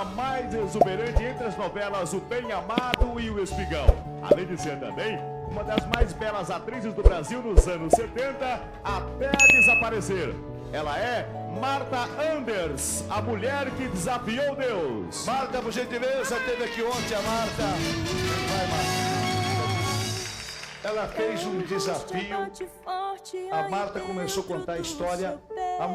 A mais exuberante entre as novelas O Bem Amado e O Espigão. Além de ser também uma das mais belas atrizes do Brasil nos anos 70, até desaparecer. Ela é Marta Anders, a mulher que desafiou Deus. Marta, por gentileza, teve aqui ontem a Marta. Vai, Marta. Ela fez um desafio. A Marta começou a contar a história. A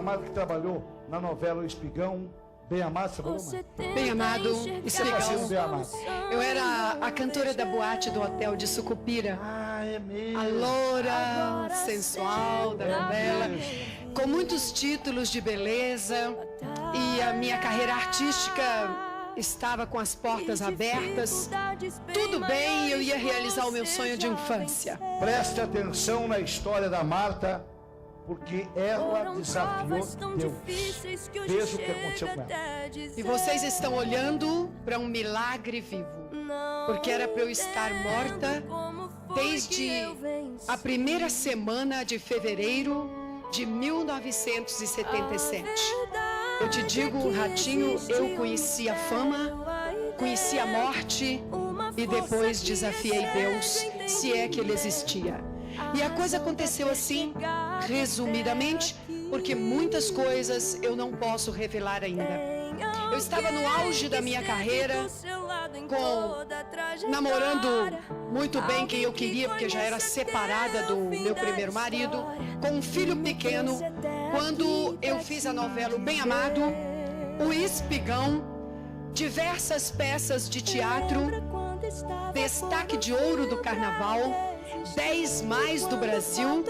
Marta que trabalhou na novela O Espigão. Bem Amado, você falou, Marta? Bem Amado, Espigão. Bem Amado. Eu era a cantora da boate do hotel de Sucupira. Ah, é mesmo. A loura, sensual da novela, com muitos títulos de beleza. E a minha carreira artística estava com as portas abertas. Tudo bem, eu ia realizar o meu sonho de infância. Preste atenção na história da Marta, porque ela desafiou Deus. Veja o que aconteceu com ela. E vocês estão olhando para um milagre vivo. Porque era para eu estar morta desde a primeira semana de fevereiro de 1977. Eu te digo, Ratinho, eu conheci a fama, conheci a morte e depois desafiei Deus, se é que ele existia. E a coisa aconteceu assim, resumidamente, porque muitas coisas eu não posso revelar ainda. Eu estava no auge da minha carreira, namorando muito bem quem eu queria, porque já era separada do meu primeiro marido, com um filho pequeno, quando eu fiz a novela O Bem Amado, O Espigão, diversas peças de teatro, destaque de ouro do carnaval, 10 mais do Brasil.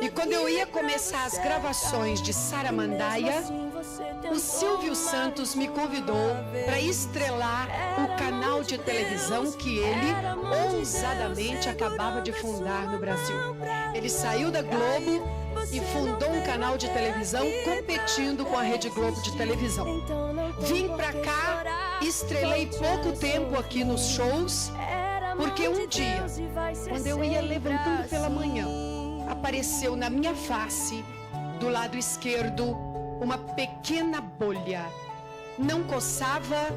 E quando eu ia começar as gravações de Saramandaia, o Silvio Santos me convidou para estrelar o canal de televisão que ele ousadamente acabava de fundar no Brasil. Ele saiu da Globo e fundou um canal de televisão competindo com a Rede Globo de televisão. Vim para cá, estrelei pouco tempo aqui nos shows, porque um dia, quando eu ia levantando pela manhã, apareceu na minha face, do lado esquerdo, uma pequena bolha. Não coçava,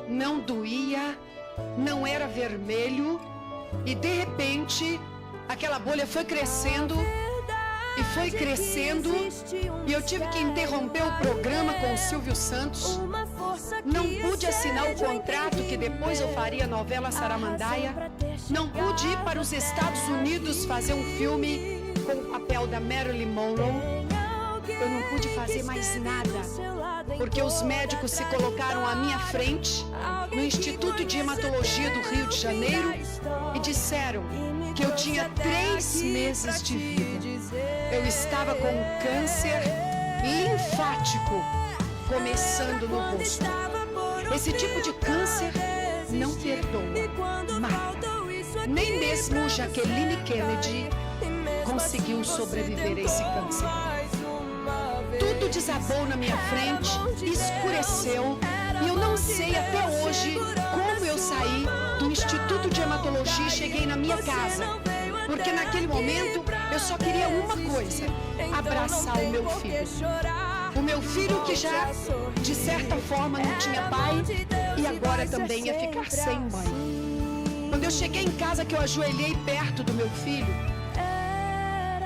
não doía, não era vermelho, e de repente, aquela bolha foi crescendo, e foi crescendo, e eu tive que interromper o programa com o Silvio Santos. Não pude assinar o contrato que depois eu faria a novela Saramandaia. Não pude ir para os Estados Unidos fazer um filme com o papel da Marilyn Monroe. Eu não pude fazer mais nada, porque os médicos se colocaram à minha frente no Instituto de Hematologia do Rio de Janeiro e disseram que eu tinha 3 meses de vida. Eu estava com um câncer linfático começando no rosto. Esse tipo de câncer não perdoa, mata. Nem mesmo Jacqueline Kennedy conseguiu sobreviver a esse câncer. Tudo desabou na minha frente, escureceu, e eu não sei até hoje como eu saí do Instituto de Hematologia e cheguei na minha casa. Porque naquele momento eu só queria uma coisa: abraçar o meu filho. O meu filho que já, de certa forma, não tinha pai e agora também ia ficar sem mãe. Quando eu cheguei em casa, que eu ajoelhei perto do meu filho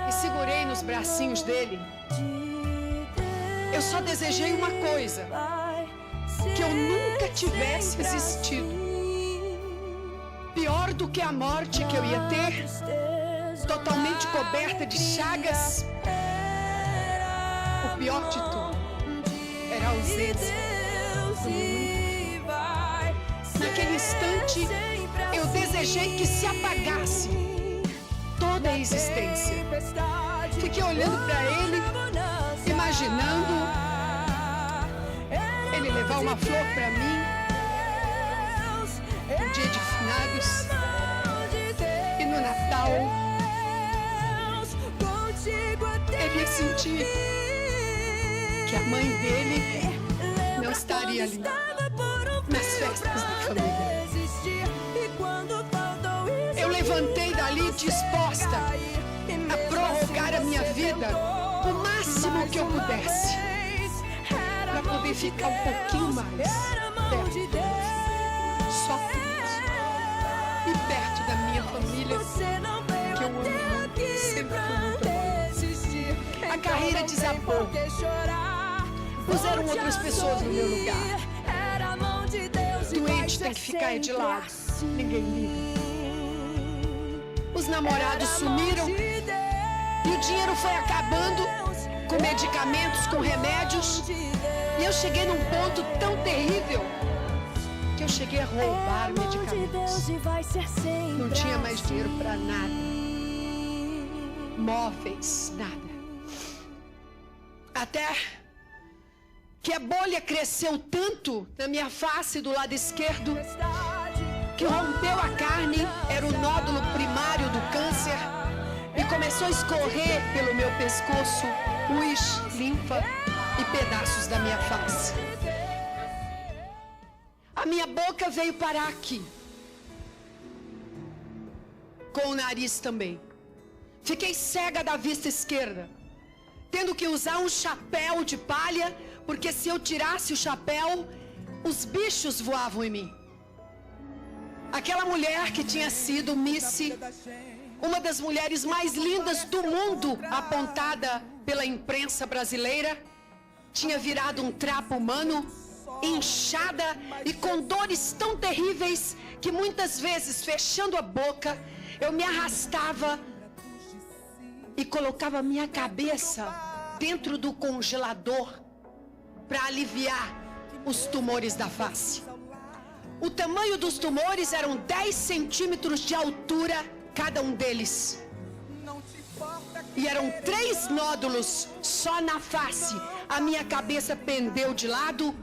e segurei nos bracinhos dele, eu só desejei uma coisa: que eu nunca tivesse existido. Pior do que a morte que eu ia ter, totalmente coberta de chagas, o pior de tudo era a ausência do meu único. Naquele instante, eu desejei que se apagasse toda a existência. Fiquei olhando para ele, imaginando ele levar uma flor para mim no dia de finados e no Natal ele ia sentir que a mãe dele não estaria ali nas festas da família. Eu levantei dali disposta a prorrogar a minha vida o máximo que eu pudesse, para poder ficar um pouquinho mais perto, só por isso, e perto da minha família, que eu amo muito, sempre foi muito bom. A carreira desabou. Puseram outras pessoas no meu lugar. Doente tem que ficar de lado. Ninguém liga. Os namorados sumiram e o dinheiro foi acabando com medicamentos, com remédios. E eu cheguei num ponto tão terrível que eu cheguei a roubar medicamentos. Não tinha mais dinheiro para nada. Móveis, nada. Até que a bolha cresceu tanto na minha face do lado esquerdo que rompeu a carne, era o nódulo primário do câncer, e começou a escorrer pelo meu pescoço pus, linfa e pedaços da minha face. A minha boca veio parar aqui, com o nariz também. Fiquei cega da vista esquerda, tendo que usar um chapéu de palha, porque se eu tirasse o chapéu, os bichos voavam em mim. Aquela mulher que tinha sido Missy, uma das mulheres mais lindas do mundo, apontada pela imprensa brasileira, tinha virado um trapo humano, inchada e com dores tão terríveis que muitas vezes, fechando a boca, eu me arrastava e colocava a minha cabeça dentro do congelador para aliviar os tumores da face. O tamanho dos tumores eram 10 centímetros de altura, cada um deles. E eram 3 nódulos só na face. A minha cabeça pendeu de lado.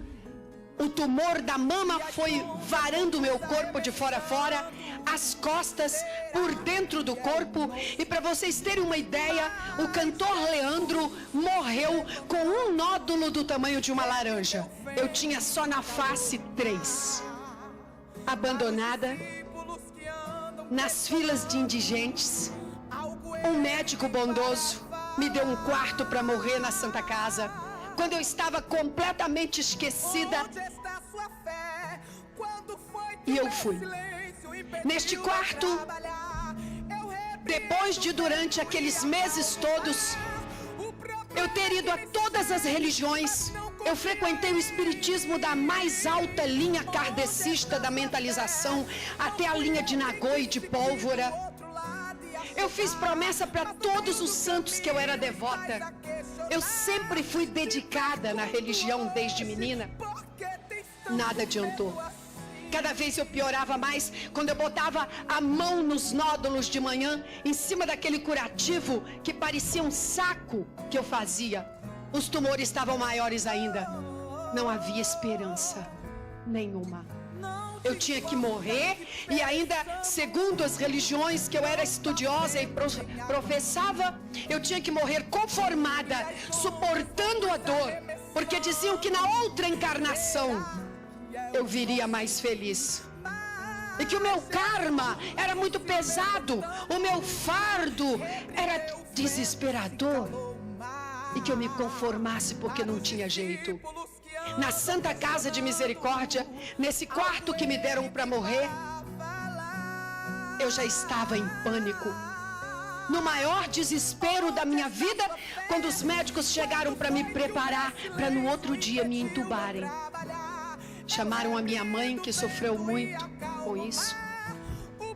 O tumor da mama foi varando o meu corpo de fora a fora, as costas, por dentro do corpo. E para vocês terem uma ideia, o cantor Leandro morreu com um nódulo do tamanho de uma laranja. Eu tinha só na face 3. Abandonada, nas filas de indigentes. Um médico bondoso me deu um quarto para morrer na Santa Casa, quando eu estava completamente esquecida. E eu fui. Neste quarto, depois de durante aqueles meses todos, eu ter ido a todas as religiões, eu frequentei o espiritismo da mais alta linha kardecista da mentalização até a linha de Nagô e de Pólvora. Eu fiz promessa para todos os santos que eu era devota. Eu sempre fui dedicada na religião desde menina. Nada adiantou. Cada vez eu piorava mais quando eu botava a mão nos nódulos de manhã, em cima daquele curativo que parecia um saco que eu fazia. Os tumores estavam maiores ainda. Não havia esperança nenhuma. Eu tinha que morrer e ainda, segundo as religiões que eu era estudiosa e professava, eu tinha que morrer conformada, suportando a dor, porque diziam que na outra encarnação eu viria mais feliz. E que o meu karma era muito pesado, o meu fardo era desesperador. E que eu me conformasse porque não tinha jeito. Na Santa Casa de Misericórdia, nesse quarto que me deram para morrer, eu já estava em pânico. No maior desespero da minha vida, quando os médicos chegaram para me preparar para no outro dia me entubarem. Chamaram a minha mãe, que sofreu muito com isso.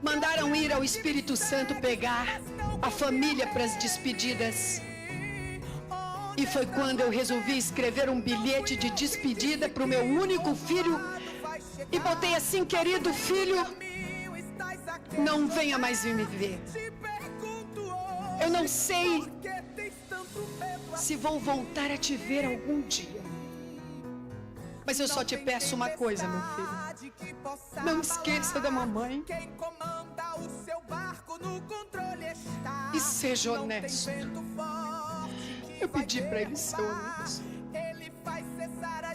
Mandaram ir ao Espírito Santo pegar a família para as despedidas. E foi quando eu resolvi escrever um bilhete de despedida para o meu único filho. E botei assim: querido filho, não venha mais vir me ver. Eu não sei se vou voltar a te ver algum dia. Mas eu só te peço uma coisa, meu filho. Não esqueça da mamãe. E seja honesto. Eu pedi para ele ser honesto.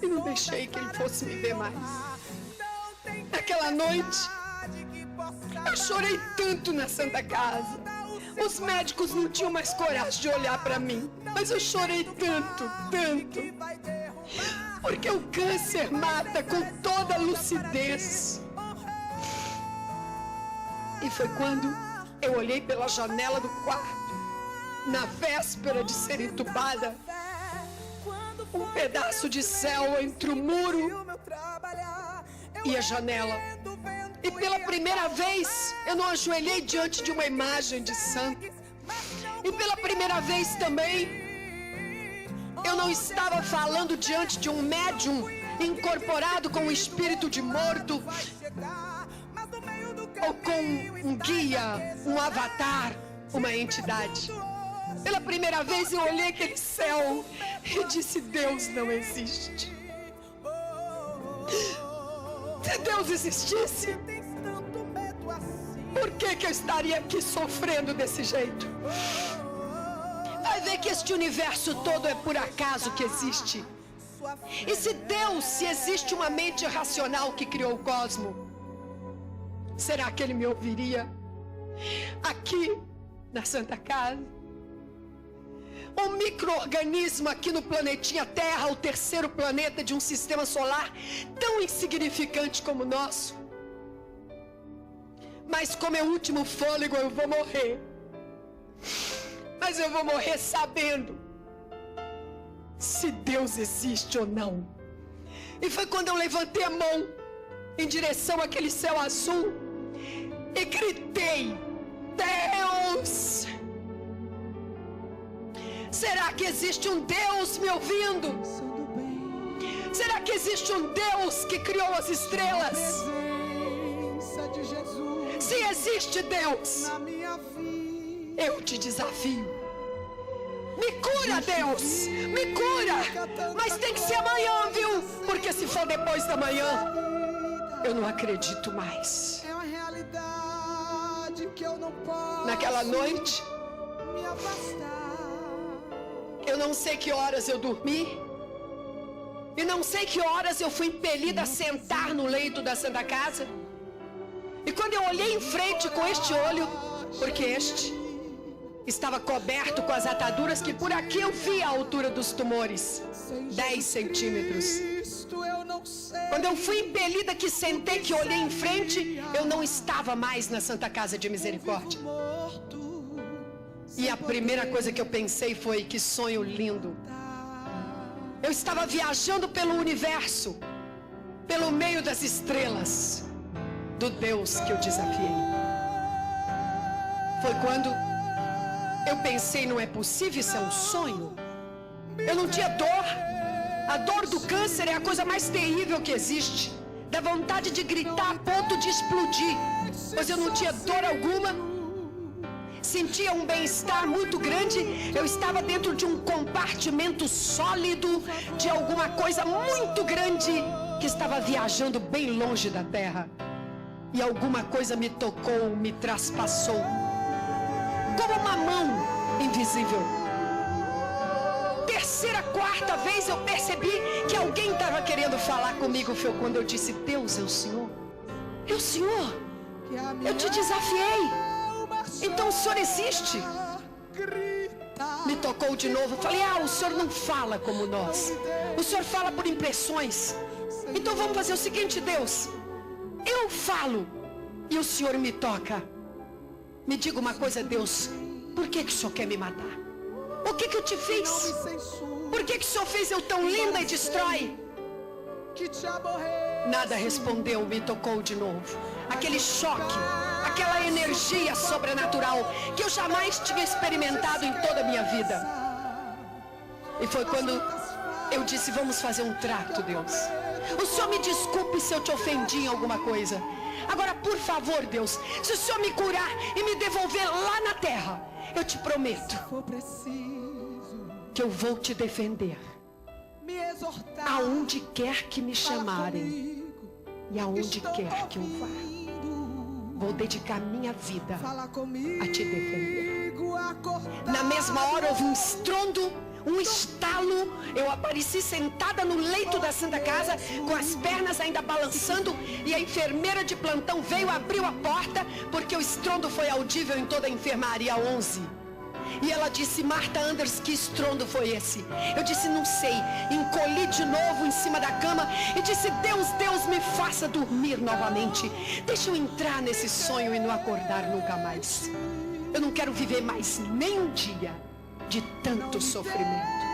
E não deixei que ele fosse me ver mais. Naquela noite, eu chorei tanto na Santa Casa. Os médicos não tinham mais coragem de olhar para mim. Mas eu chorei tanto, tanto. Porque o câncer mata com toda lucidez. E foi quando eu olhei pela janela do quarto, na véspera de ser entubada, um pedaço de céu entre o muro e a janela. E pela primeira vez eu não ajoelhei diante de uma imagem de santo. E pela primeira vez também eu não estava falando diante de um médium incorporado com um espírito de morto, ou com um guia, um avatar, uma entidade. Pela primeira vez eu olhei aquele céu e disse: Deus não existe. Se Deus existisse, por que eu estaria aqui sofrendo desse jeito? Vai ver que este universo todo é por acaso que existe. E se existe uma mente racional que criou o cosmos, será que ele me ouviria aqui na Santa Casa? Um micro-organismo aqui no planetinha Terra, o terceiro planeta de um sistema solar tão insignificante como o nosso. Mas com meu último fôlego eu vou morrer. Mas eu vou morrer sabendo se Deus existe ou não. E foi quando eu levantei a mão em direção àquele céu azul e gritei: Deus! Será que existe um Deus me ouvindo? Será que existe um Deus que criou as estrelas? Se existe Deus, eu te desafio. Me cura, Deus! Me cura! Mas tem que ser amanhã, viu? Porque se for depois da manhã, eu não acredito mais. É uma realidade que eu não posso. Naquela noite, me afastar. eu não sei que horas eu dormi. E não sei que horas eu fui impelida a sentar no leito da Santa Casa. E quando eu olhei em frente com este olho, porque este estava coberto com as ataduras que por aqui eu vi a altura dos tumores, 10 centímetros. Quando eu fui impelida que sentei, que olhei em frente, eu não estava mais na Santa Casa de Misericórdia. E a primeira coisa que eu pensei foi: que sonho lindo. Eu estava viajando pelo universo, pelo meio das estrelas do Deus que eu desafiei. Foi quando eu pensei: não é possível, isso é um sonho. Eu não tinha dor. A dor do câncer é a coisa mais terrível que existe. Dá vontade de gritar a ponto de explodir. Pois eu não tinha dor alguma. Sentia um bem-estar muito grande. Eu estava dentro de um compartimento sólido de alguma coisa muito grande que estava viajando bem longe da Terra. E alguma coisa me tocou, me traspassou, como uma mão invisível. Terceira, quarta vez eu percebi que alguém estava querendo falar comigo. Foi quando eu disse: Deus, é o Senhor? É o Senhor? Eu te desafiei. Então o Senhor existe? Me tocou de novo. Falei: o Senhor não fala como nós. O Senhor fala por impressões. Então vamos fazer o seguinte, Deus. Eu falo e o Senhor me toca. Me diga uma coisa, Deus. Por que o Senhor quer me matar? O que eu te fiz? Por que o Senhor fez eu tão linda e destrói? Nada respondeu, me tocou de novo. Aquele choque, aquela energia sobrenatural que eu jamais tinha experimentado em toda a minha vida. E foi quando eu disse: vamos fazer um trato, Deus. O Senhor me desculpe se eu te ofendi em alguma coisa. Agora, por favor, Deus, se o Senhor me curar e me devolver lá na terra, eu te prometo que eu vou te defender aonde quer que me chamarem e aonde quer que eu vá. Vou dedicar minha vida a te defender. Na mesma hora houve um estrondo, um estalo. Eu apareci sentada no leito da Santa Casa, com as pernas ainda balançando, e a enfermeira de plantão veio, abriu a porta, porque o estrondo foi audível em toda a enfermaria 11. E ela disse: Marta Anders, que estrondo foi esse? Eu disse: não sei. Encolhi de novo em cima da cama e disse: Deus, Deus, me faça dormir novamente. Deixa eu entrar nesse sonho e não acordar nunca mais. Eu não quero viver mais nem um dia de tanto sofrimento.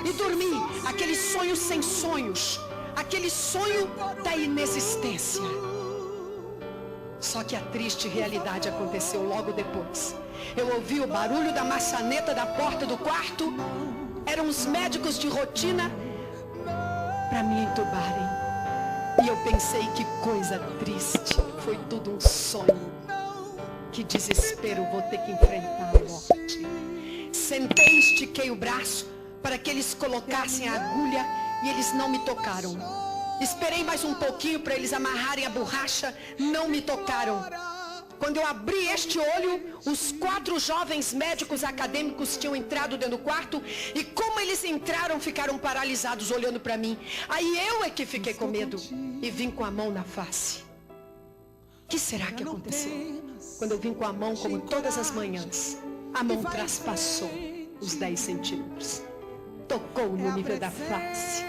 E dormi, aquele sonho sem sonhos, aquele sonho da inexistência. Só que a triste realidade aconteceu logo depois. Eu ouvi o barulho da maçaneta da porta do quarto. Eram os médicos de rotina para me entubarem. E eu pensei: que coisa triste. Foi tudo um sonho. Que desespero, vou ter que enfrentar a morte. Sentei, estiquei o braço para que eles colocassem a agulha e eles não me tocaram. Esperei mais um pouquinho para eles amarrarem a borracha, não me tocaram. Quando eu abri este olho, os 4 jovens médicos acadêmicos tinham entrado dentro do quarto e como eles entraram, ficaram paralisados olhando para mim. Aí eu é que fiquei com medo e vim com a mão na face. O que será que aconteceu? Quando eu vim com a mão, como todas as manhãs, a mão traspassou os 10 centímetros. Tocou no nível da face.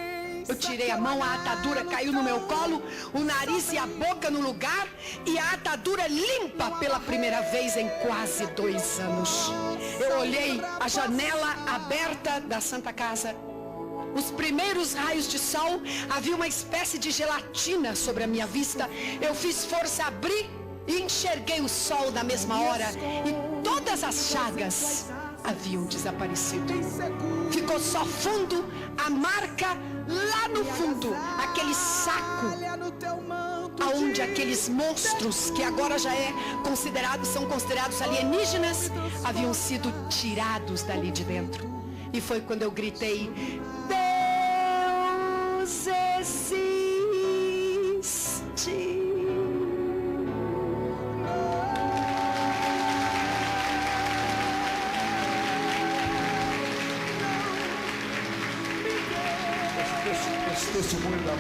Eu tirei a mão, a atadura caiu no meu colo, o nariz e a boca no lugar e a atadura limpa pela primeira vez em quase 2 anos. Eu olhei a janela aberta da Santa Casa. Os primeiros raios de sol, havia uma espécie de gelatina sobre a minha vista. Eu fiz força a abrir e enxerguei o sol na mesma hora e todas as chagas haviam desaparecido. Ficou só fundo, a marca lá no fundo, aquele saco aonde aqueles monstros que agora já são considerados alienígenas, haviam sido tirados dali de dentro. E foi quando eu gritei: Deus existe. Esse testemunho da